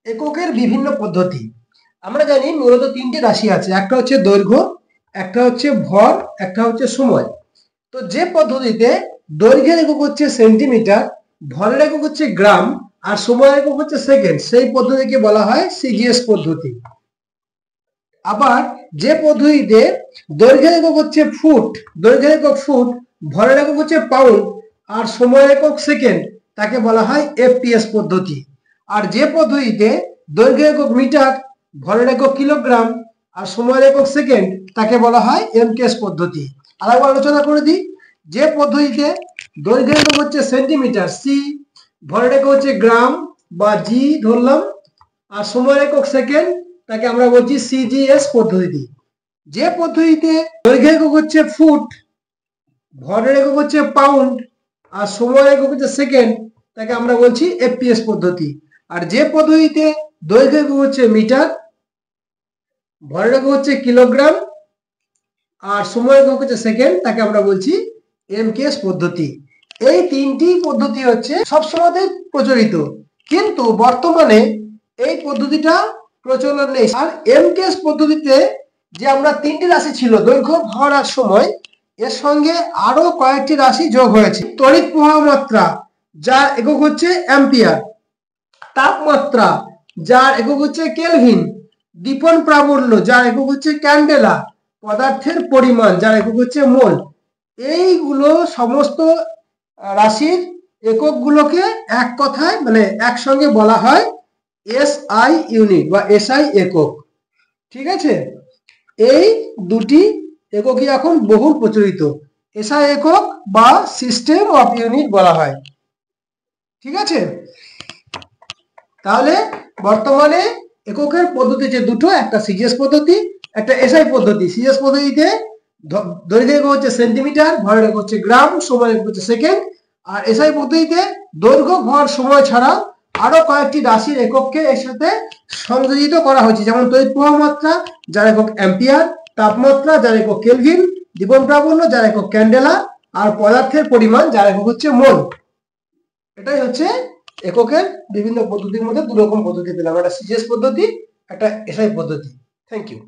এককের বিভিন্ন পদ্ধতি। আমরা জানি মূলত তিনটি রাশি আছে, একটা হচ্ছে দৈর্ঘ্য, একটা হচ্ছে ভর, একটা হচ্ছে সময়। তো যে পদ্ধতিতে দৈর্ঘ্যের একক হচ্ছে সেন্টিমিটার, ভরের একক হচ্ছে গ্রাম, আর সময়ের একক হচ্ছে সেকেন্ড, সেই পদ্ধতিকে বলা হয় সিজিএস পদ্ধতি। আবার যে পদ্ধতিতে দৈর্ঘ্যের একক হচ্ছে ফুট, দৈর্ঘ্যের একক ফুট, ভরের একক হচ্ছে পাউন্ড, আর সময়ের একক সেকেন্ড, তাকে বলা হয় এফপিএস পদ্ধতি। আর যে পদ্ধতিতে দৈর্ঘ্যের একক মিটার, ভরের একক কিলোগ্রাম, আর সময়ের একক সেকেন্ড, তাকে বলা হয় এমকেএস পদ্ধতি। আরেকবার আলোচনা করে দিই। যে পদ্ধতিতে দৈর্ঘ্যের একক হচ্ছে সেন্টিমিটার সি, ভরের একক হচ্ছে গ্রাম বা জি ধরলাম, আর সময়ের একক সেকেন্ড, তাকে আমরা বলছি সিজিএস পদ্ধতি। যে পদ্ধতিতে দৈর্ঘ্যের একক হচ্ছে ফুট, ভরের একক হচ্ছে পাউন্ড, আর সময়ের একক হচ্ছে সেকেন্ড, তাকে আমরা বলছি এফপিএস পদ্ধতি। আর যে পদ্ধতিতে দৈর্ঘ্যের একক হচ্ছে মিটার, ভরের একক হচ্ছে কিলোগ্রাম, আর সময়ের একক হচ্ছে সেকেন্ড, তাকে আমরা বলছি এমকেএস পদ্ধতি। এই তিনটি পদ্ধতি হচ্ছে সবসময় প্রচলিত, কিন্তু বর্তমানে এই পদ্ধতিটা প্রচলন নেই। আর এমকেএস পদ্ধতিতে যে আমরা তিনটি রাশি ছিল দৈর্ঘ্য, ভর আর সময়, এর সঙ্গে আরো কয়েকটি রাশি যোগ হয়েছে। তড়িৎ প্রবাহ মাত্রা, যার একক হচ্ছে অ্যাম্পিয়ার, তাপমাত্রা, যার একক হচ্ছে কেলভিন, দীপন প্রাবল্য, যার একক হচ্ছে ক্যান্ডেলা, পদার্থের পরিমাণ, যার একক হচ্ছে মোল। এইগুলো সমস্ত রাশির এককগুলোকে এক কথায় মানে একসঙ্গে বলা হয় এসআই ইউনিট বা এসআই একক। ঠিক আছে, এই দুটি এককই এখন বহুল প্রচলিত, এসআই একক বা সিস্টেম অফ ইউনিট বলা হয়। ঠিক আছে, তাহলে বর্তমানে এককের পদ্ধতি যে দুটো, একটা সিজিএস পদ্ধতি, একটা এসআই পদ্ধতি। সিজিএস পদ্ধতিতে দৈর্ঘ্যের একক হচ্ছে সেন্টিমিটার, ভরের একক হচ্ছে গ্রাম, সময়ের একক হচ্ছে সেকেন্ড। আর এসআই পদ্ধতিতে দৈর্ঘ্য, ভর, সময় ছাড়া আরো কয়েকটি রাশির একককে এর সাথে সংযোজিত করা হয়েছে, যেমন তড়িৎ প্রবাহ মাত্রা, যার একক অ্যাম্পিয়ার, তাপমাত্রা, যার একক কেলভিন, দীপন প্রাবল্য, যার একক ক্যান্ডেলা, আর পদার্থের পরিমাণ, যার একক হচ্ছে মোল। এটাই হচ্ছে এককের বিভিন্ন পদ্ধতির মধ্যে দু রকম পদ্ধতি পেলাম, একটা সিজিএস পদ্ধতি, একটা এসআই পদ্ধতি। Thank you.